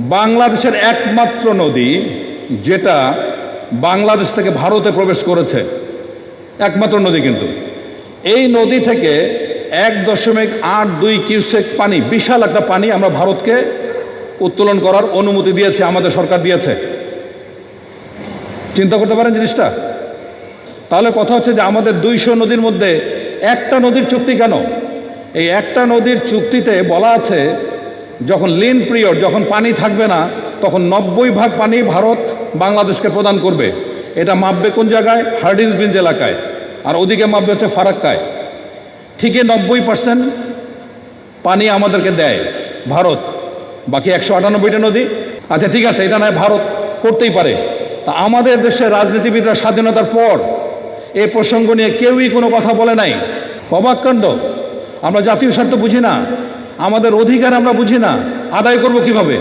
বাংলাদেশের একমাত্র নদী যেটা বাংলাদেশ থেকে ভারতে প্রবেশ করেছে, একমাত্র নদী। কিন্তু এই নদী থেকে 1.82 কিউসেক পানি, বিশাল একটা পানি আমরা ভারতকে উত্তোলন করার অনুমতি দিয়েছে, আমাদের সরকার দিয়েছে। চিন্তা করতে পারেন জিনিসটা? তাহলে কথা হচ্ছে যে আমাদের 200 নদীর মধ্যে একটা নদীর চুক্তি কেন? এই একটা নদীর চুক্তিতে বলা আছে যখন লিন পিরিয়ড, যখন পানি থাকবে না, তখন 90% পানি ভারত বাংলাদেশকে প্রদান করবে। এটা মাপবে কোন জায়গায়? হার্ডিঞ্জগঞ্জ এলাকায়। আর ওদিকে মাপবে হচ্ছে ফারাক্কায়। ঠিকই 90% পানি আমাদেরকে দেয় ভারত। বাকি 198টা নদী, আচ্ছা ঠিক আছে, এটা নয় ভারত করতেই পারে। তা আমাদের দেশের রাজনীতিবিদরা স্বাধীনতার পর এই প্রসঙ্গ নিয়ে কেউই কোনো কথা বলে নাই। অবাক কাণ্ড। আমরা জাতীয় স্বার্থ বুঝি না, আমাদের অধিকার আমরা বুঝি না, আদায় করব কিভাবে?